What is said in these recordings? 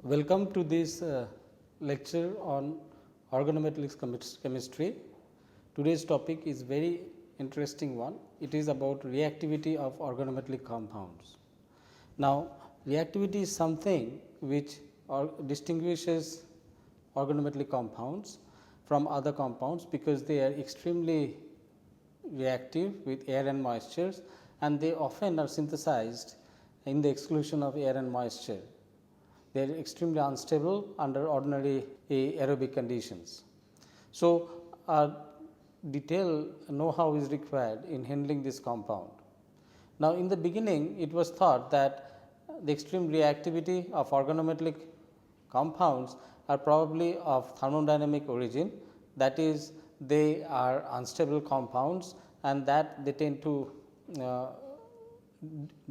Welcome to this lecture on organometallic chemistry. Today's topic is very interesting one. It is about reactivity of organometallic compounds. Now, reactivity is something which distinguishes organometallic compounds from other compounds, because they are extremely reactive with air and moistures, and they often are synthesized in the exclusion of air and moisture. They are extremely unstable under ordinary aerobic conditions. So, detailed know-how is required in handling this compound. Now, in the beginning, it was thought that the extreme reactivity of organometallic compounds are probably of thermodynamic origin, that is, they are unstable compounds and that they tend to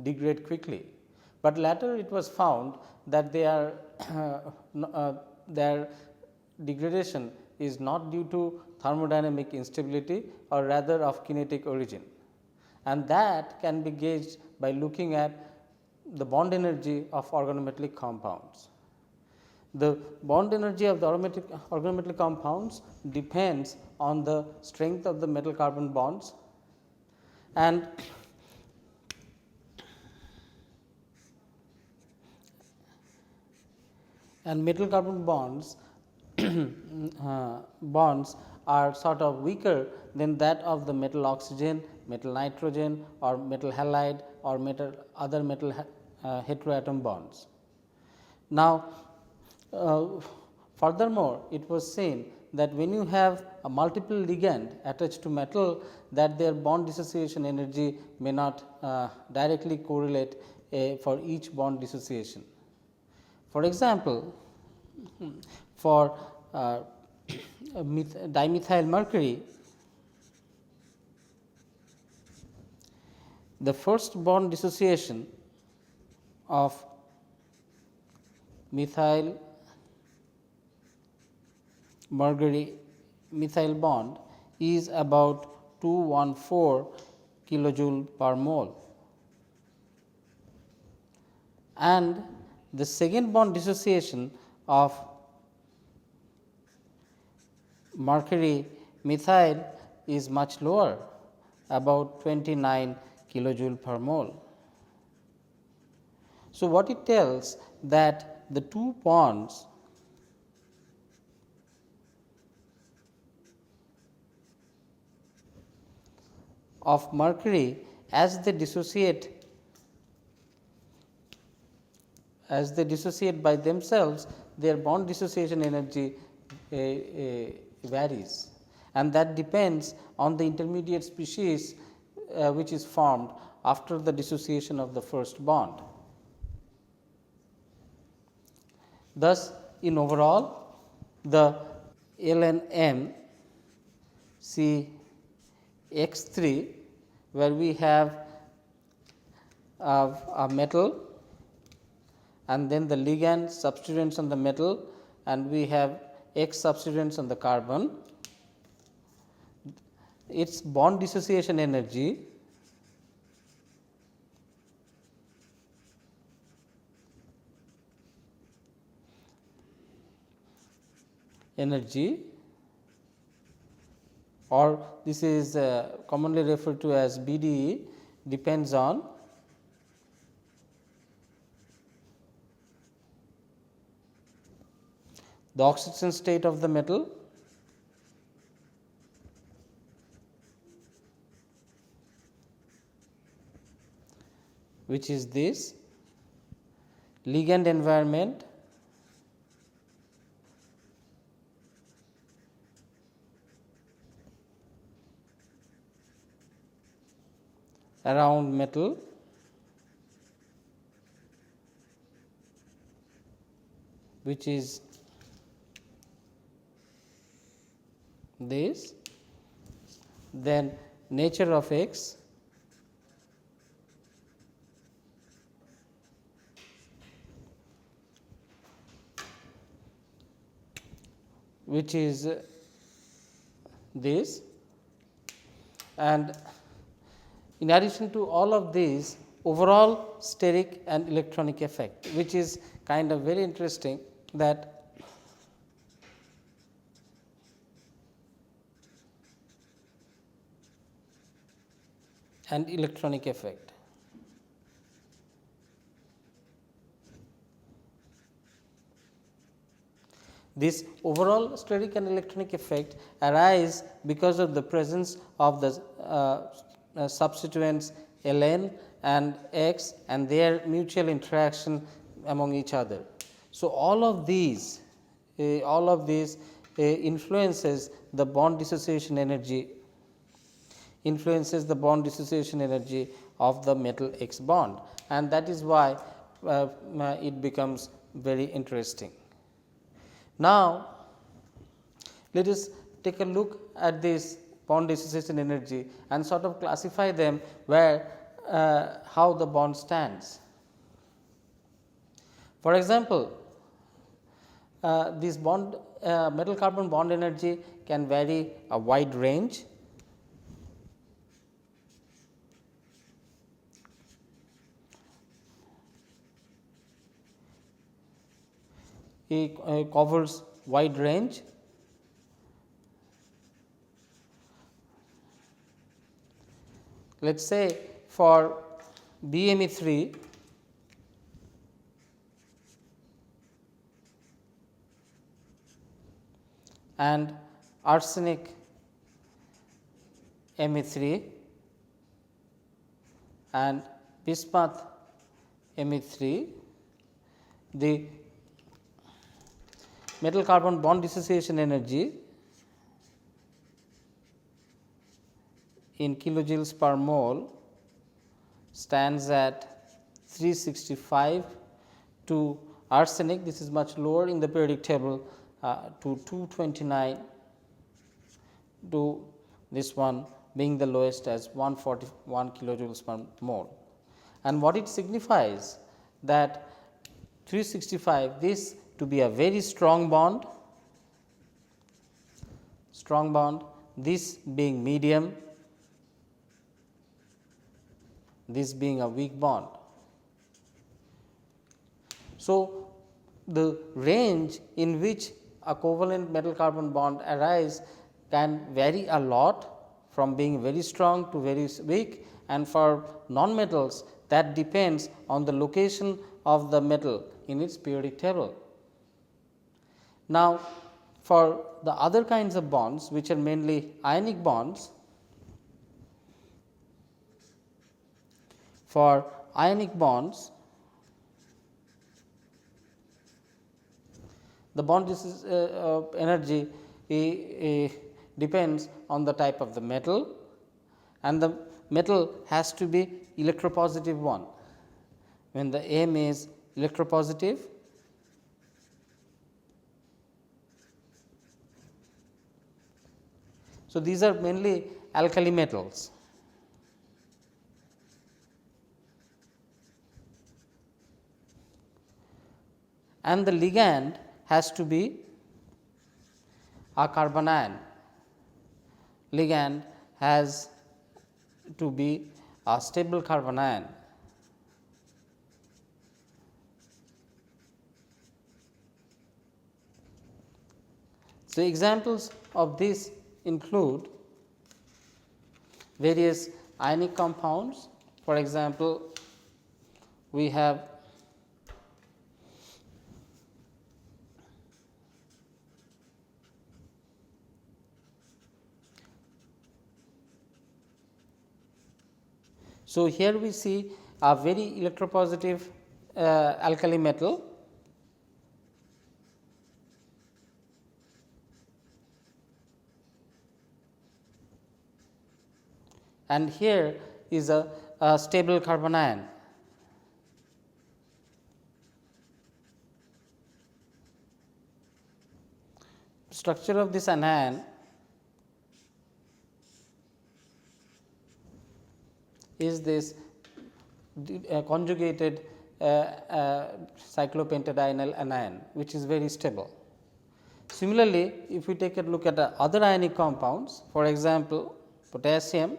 degrade quickly. But later it was found that they are their degradation is not due to thermodynamic instability, or rather of kinetic origin, and that can be gauged by looking at the bond energy of organometallic compounds. The bond energy of the organometallic compounds depends on the strength of the metal carbon bonds, and metal carbon bonds bonds are sort of weaker than that of the metal oxygen, metal nitrogen, or metal halide, or other metal heteroatom bonds. Now, furthermore, it was seen that when you have a multiple ligand attached to metal, that their bond dissociation energy may not directly correlate for each bond dissociation. For example, for dimethyl mercury, the first bond dissociation of methyl mercury methyl bond is about 214 kilojoule per mole, and the second bond dissociation of mercury methyl is much lower, about 29 kilojoule per mole. So, what it tells that the two bonds of mercury, as they dissociate by themselves, their bond dissociation energy varies, and that depends on the intermediate species which is formed after the dissociation of the first bond. Thus, in overall, the LNM CX3, where we have a metal and then the ligand substituents on the metal, and we have X substituents on the carbon, its bond dissociation energy or this is commonly referred to as BDE, depends on the oxidation state of the metal, which is this, ligand environment, around metal, which is this, then nature of X, which is this, and in addition to all of these, overall steric and electronic effect, which is kind of very interesting, that and electronic effect. This overall steric and electronic effect arise because of the presence of the substituents Ln and X and their mutual interaction among each other. So, all of these influences the bond dissociation energy of the metal X bond, and that is why it becomes very interesting. Now, let us take a look at this bond dissociation energy and sort of classify them where how the bond stands. For example, this bond metal carbon bond energy can vary a wide range. It covers wide range. Let us say for BMe3, and arsenic Me3 and bismuth Me3, the metal carbon bond dissociation energy in kilojoules per mole stands at 365 to arsenic, this is much lower in the periodic table, to 229, to this one being the lowest as 141 kilojoules per mole. And what it signifies, that 365, this to be a very strong bond, this being medium, this being a weak bond. So, the range in which a covalent metal carbon bond arise can vary a lot, from being very strong to very weak, and for non-metals that depends on the location of the metal in its periodic table. Now, for the other kinds of bonds, which are mainly ionic bonds, for ionic bonds, the bond energy depends on the type of the metal, and the metal has to be electropositive one. When the M is electropositive, so these are mainly alkali metals. And the ligand has to be a carbon ion. Ligand has to be a stable carbon ion. So, examples of this include various ionic compounds. For example, we have so here we see a very electropositive alkali metal, and here is a stable carbon ion. Structure of this anion is this conjugated cyclopentadienyl anion, which is very stable. Similarly, if we take a look at other ionic compounds, for example, potassium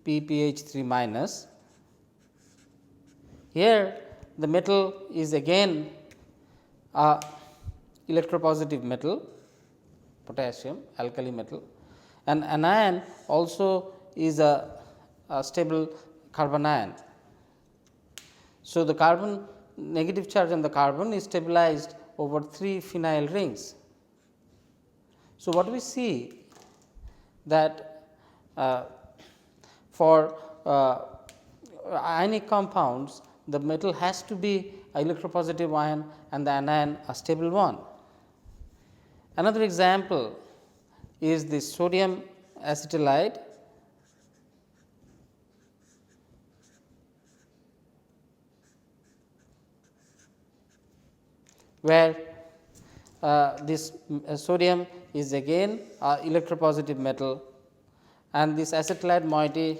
PPH3 minus. Here the metal is again a electropositive metal, potassium, alkali metal, and anion also is a stable carbon ion. So, the carbon negative charge on the carbon is stabilized over 3 phenyl rings. So, what we see that for ionic compounds, the metal has to be a electropositive ion and the anion a stable one. Another example is the sodium acetylide, where this sodium is again a electropositive metal, and this acetylide moiety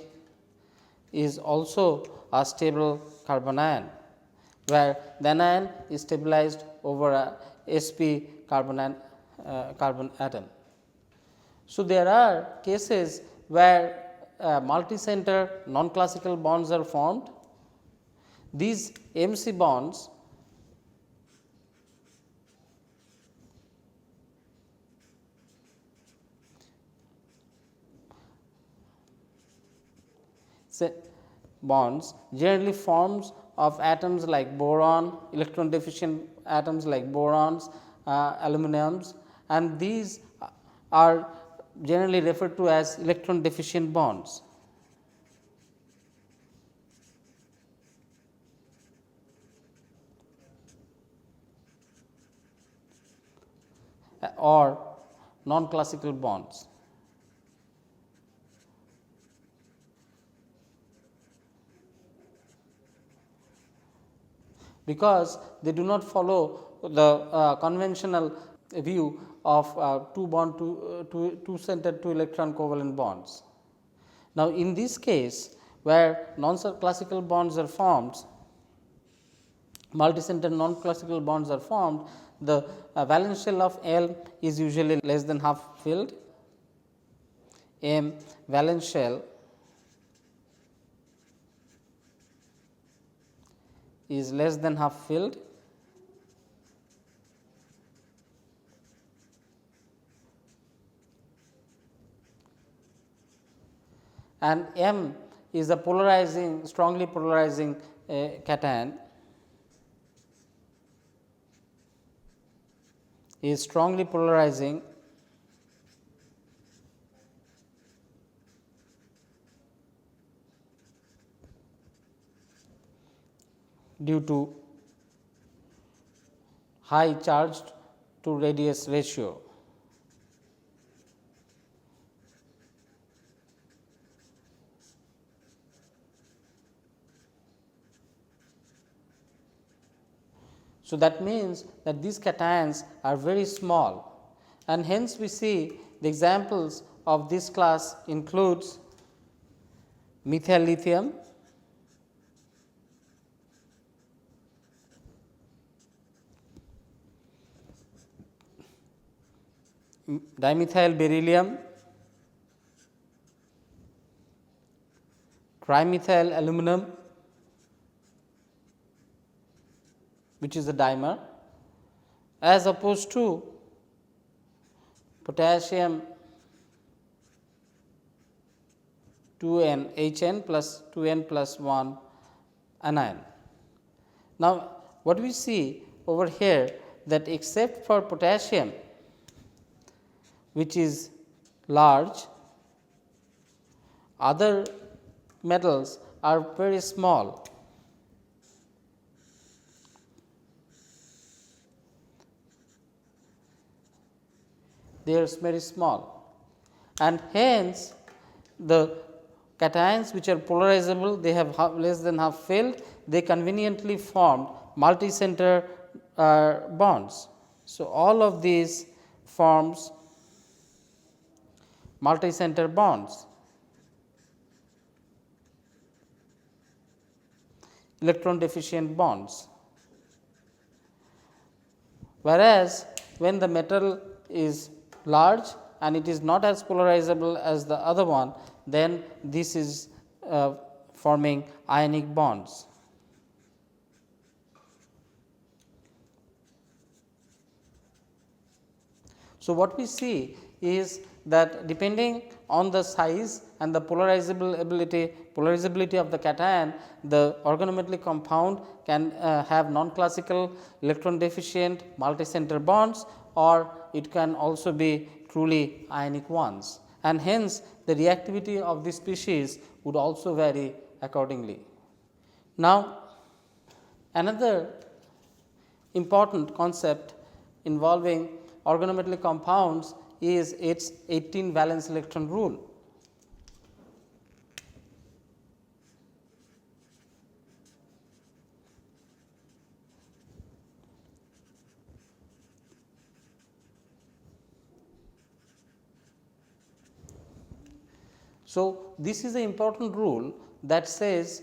is also a stable carbon ion, where the anion is stabilized over a sp carbon atom. So, there are cases where multicenter non-classical bonds are formed. These MC bonds generally forms of atoms like boron, electron deficient atoms like borons, aluminums, and these are generally referred to as electron deficient bonds. Or non-classical bonds. Because they do not follow the conventional view of two centered 2 electron covalent bonds. Now, in this case, where non-classical bonds are formed, multicenter non-classical bonds are formed, the valence shell of L is usually less than half filled, M valence shell is less than half filled, and M is a polarizing, strongly polarizing cation, is strongly polarizing due to high charge to radius ratio. So, that means that these cations are very small, and hence we see the examples of this class includes methyl lithium, dimethyl beryllium, trimethyl aluminum, which is a dimer, as opposed to potassium 2N HN plus 2N plus 1 anion. Now, what we see over here, that except for potassium, which is large, other metals are very small. They are very small, and hence the cations which are polarizable, they have less than half filled, they conveniently form multicenter bonds. So, all of these forms multicenter bonds, electron deficient bonds. Whereas, when the metal is large and it is not as polarizable as the other one, then this is forming ionic bonds. So, what we see is that depending on the size and the polarizability of the cation, the organometallic compound can have non-classical electron deficient multicenter bonds, or it can also be truly ionic ones, and hence the reactivity of this species would also vary accordingly. Now, another important concept involving organometallic compounds is its 18 valence electron rule. So, this is an important rule that says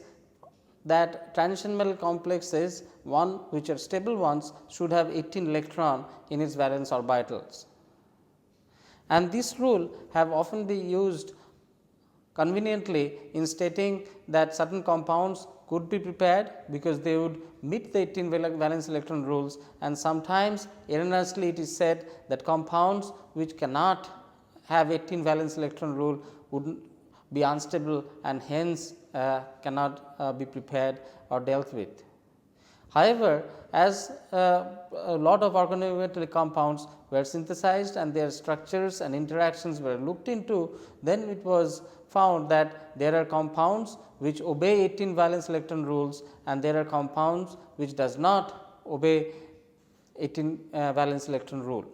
that transition metal complexes, one which are stable ones, should have 18 electron in its valence orbitals, and this rule have often been used conveniently in stating that certain compounds could be prepared because they would meet the 18 valence electron rules, and sometimes erroneously it is said that compounds which cannot have 18 valence electron rule would be unstable and hence cannot be prepared or dealt with. However, as a lot of organometallic compounds were synthesized and their structures and interactions were looked into, then it was found that there are compounds which obey 18 valence electron rules and there are compounds which does not obey 18 valence electron rule.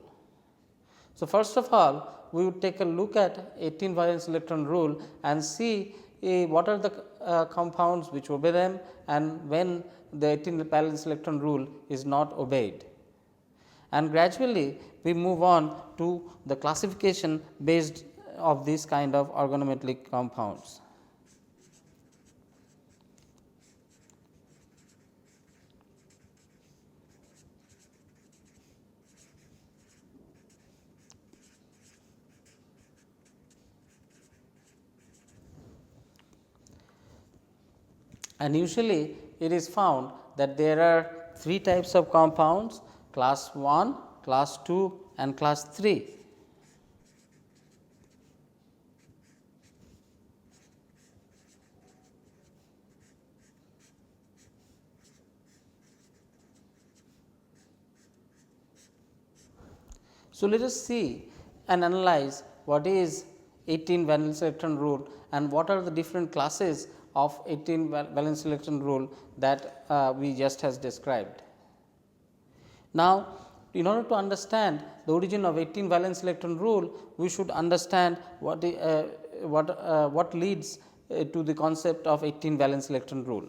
So, first of all, we would take a look at 18 valence electron rule and see what are the compounds which obey them and when the 18 valence electron rule is not obeyed. And gradually we move on to the classification based of this kind of organometallic compounds. And usually it is found that there are 3 types of compounds: class 1, class 2 and class 3. So, let us see and analyze what is 18 valence electron rule and what are the different classes of 18 valence electron rule that we just has described. Now, in order to understand the origin of 18 valence electron rule, we should understand what leads to the concept of 18 valence electron rule,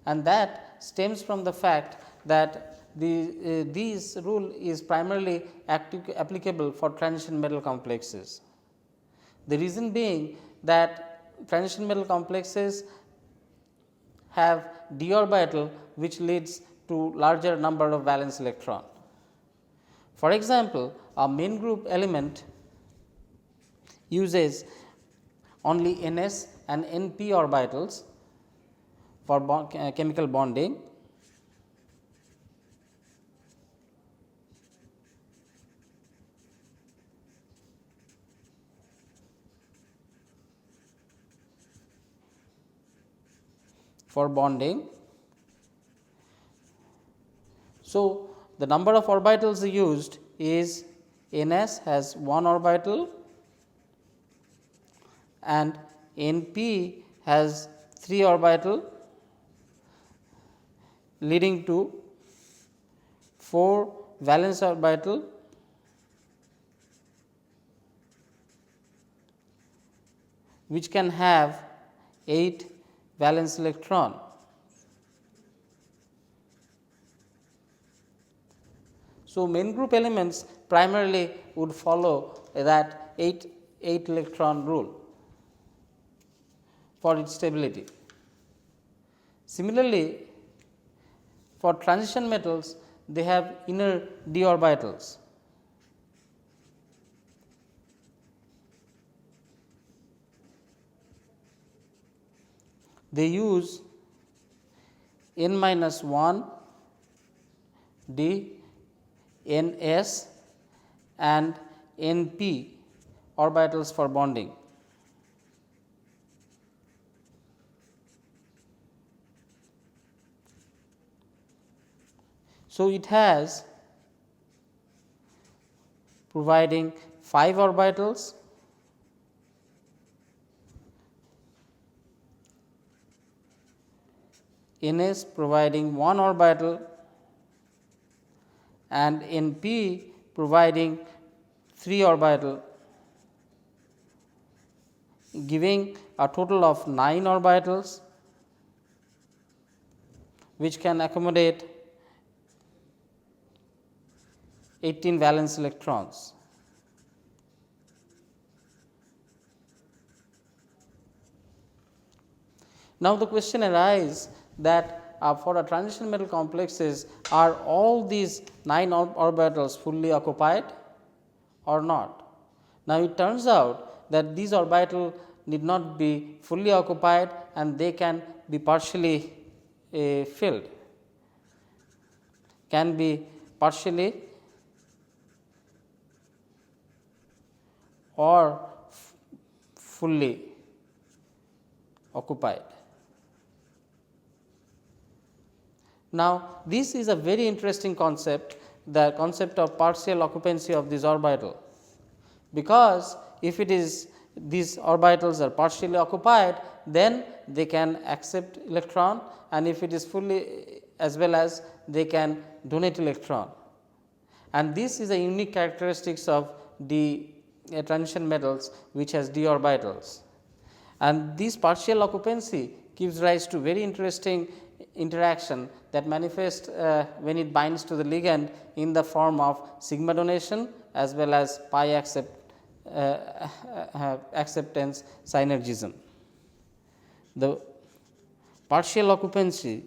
and that stems from the fact that this rule is primarily applicable for transition metal complexes. The reason being that transition metal complexes have d orbital which leads to larger number of valence electron. For example, a main group element uses only ns and np orbitals for chemical bonding, So, the number of orbitals used is ns has 1 orbital and np has 3 orbital, leading to 4 valence orbital which can have 8 valence electron. So, main group elements primarily would follow that 8 electron rule for its stability. Similarly, for transition metals they have inner d orbitals. they use n minus 1 d n s and n p orbitals for bonding. So, it has providing 5 orbitals, Ns providing 1 orbital and Np providing 3 orbital, giving a total of 9 orbitals which can accommodate 18 valence electrons. Now, the question arises that for a transition metal complexes, are all these 9 orbitals fully occupied or not? Now, it turns out that these orbitals need not be fully occupied and they can be partially filled, can be partially or fully occupied. Now, this is a very interesting concept, the concept of partial occupancy of this orbital, because if it is these orbitals are partially occupied, then they can accept electron, and if it is fully, as well as they can donate electron. And this is a unique characteristics of the transition metals which has d orbitals, and this partial occupancy gives rise to very interesting interaction that manifests when it binds to the ligand in the form of sigma donation as well as pi acceptance synergism. The partial occupancy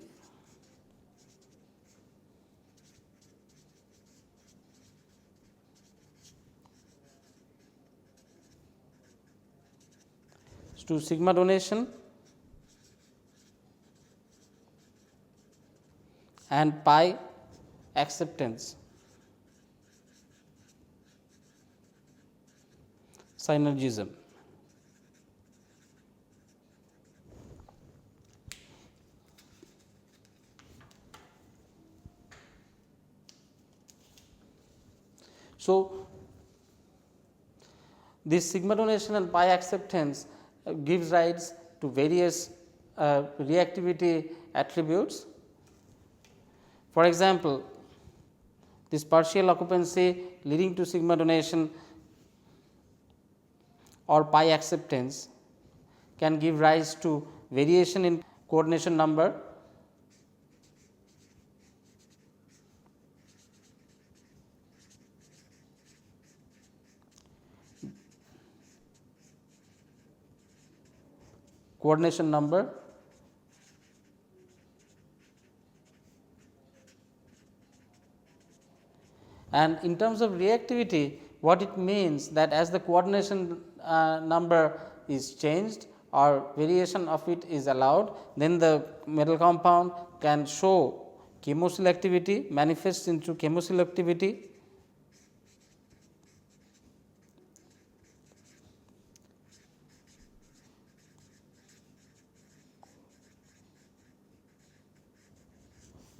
to sigma donation and pi acceptance synergism. So, this sigma donation and pi acceptance gives rise to various reactivity attributes. For example, this partial occupancy leading to sigma donation or pi acceptance can give rise to variation in coordination number, and in terms of reactivity, what it means that as the coordination number is changed or variation of it is allowed, then the metal compound can show chemoselectivity, manifests into chemoselectivity.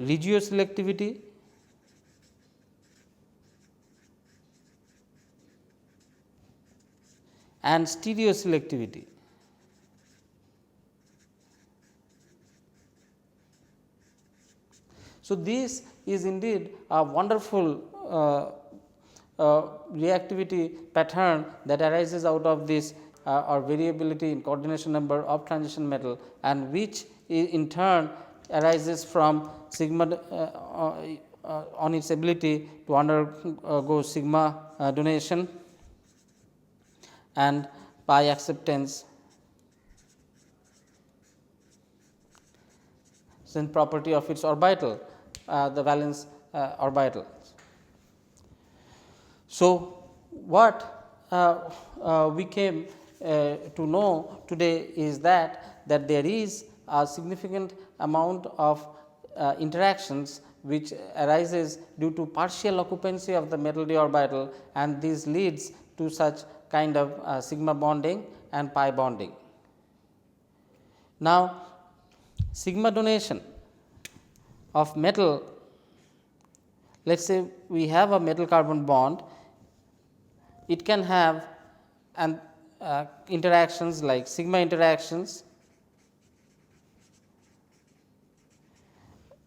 Regioselectivity, and stereoselectivity. So, this is indeed a wonderful reactivity pattern that arises out of this or variability in coordination number of transition metal, and which in turn arises from sigma on its ability to undergo sigma donation and pi acceptance property of its orbital, the valence orbital. So, what we came to know today is that there is a significant amount of interactions which arises due to partial occupancy of the metal d orbital, and this leads to such kind of sigma bonding and pi bonding. Now, sigma donation of metal, let us say we have a metal carbon bond, it can have an interactions like sigma interactions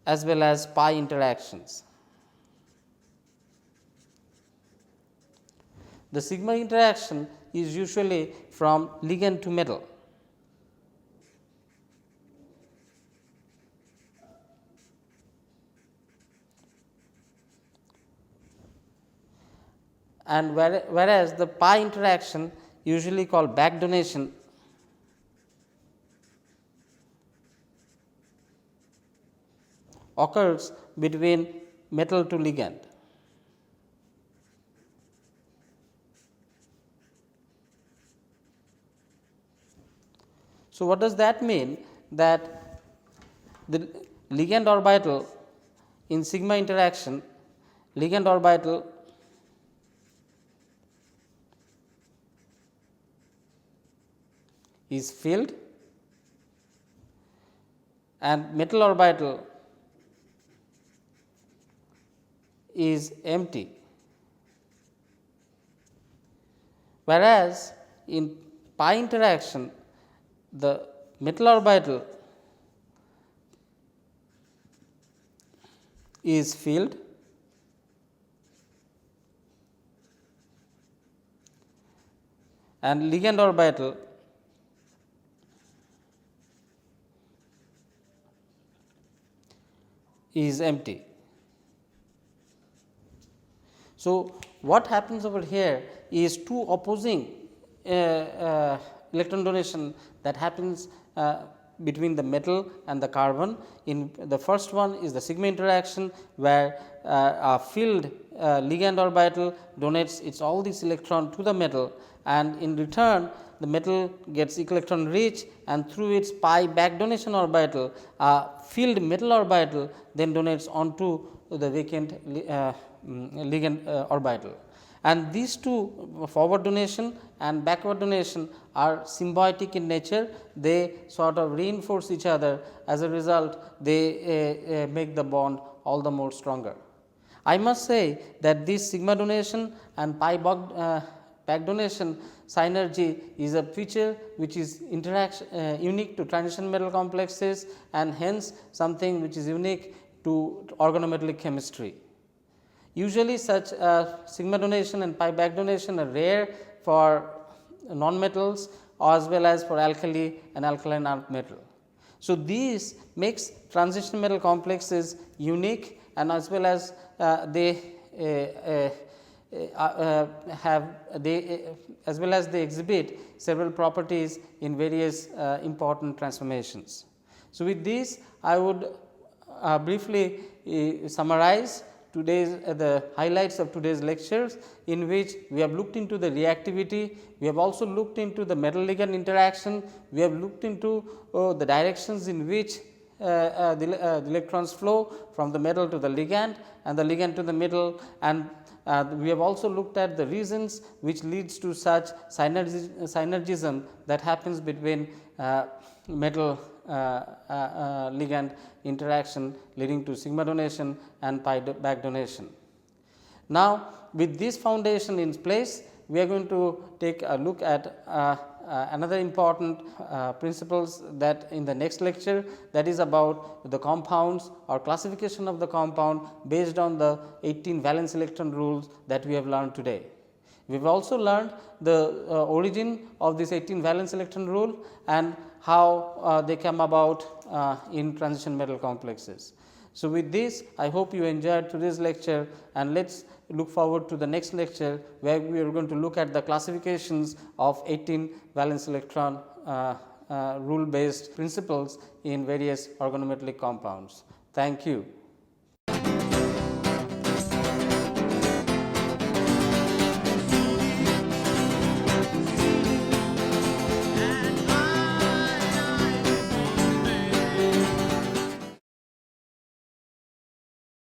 as well as pi interactions. The sigma interaction is usually from ligand to metal. And whereas the pi interaction, usually called back donation, occurs between metal to ligand. So, what does that mean? That the ligand orbital in sigma interaction, ligand orbital is filled and metal orbital is empty, whereas in pi interaction the metal orbital is filled and ligand orbital is empty. So, what happens over here is two opposing electron donation that happens between the metal and the carbon. In the first one is the sigma interaction, where a filled ligand orbital donates its all these electron to the metal, and in return the metal gets electron rich, and through its pi back donation orbital, a filled metal orbital then donates onto the vacant ligand orbital. And these two, forward donation and backward donation, are symbiotic in nature. They sort of reinforce each other. As a result, they make the bond all the more stronger. I must say that this sigma donation and pi back donation synergy is a feature which is unique to transition metal complexes, and hence something which is unique to organometallic chemistry. Usually such sigma donation and pi back donation are rare for non-metals as well as for alkali and alkaline earth metal. So, this makes transition metal complexes unique, and as well as they exhibit several properties in various important transformations. So, with this I would briefly summarize today's the highlights of today's lectures, in which we have looked into the reactivity, we have also looked into the metal ligand interaction, we have looked into the directions in which the electrons flow from the metal to the ligand and the ligand to the metal, and we have also looked at the reasons which leads to such synergism that happens between metal ligand interaction, leading to sigma donation and pi back donation. Now, with this foundation in place, we are going to take a look at another important principles that in the next lecture, that is about the compounds or classification of the compound based on the 18 valence electron rules that we have learned today. We have also learned the origin of this 18 valence electron rule and how they come about in transition metal complexes. So, with this I hope you enjoyed today's lecture, and let us look forward to the next lecture, where we are going to look at the classifications of 18 valence electron rule based principles in various organometallic compounds. Thank you.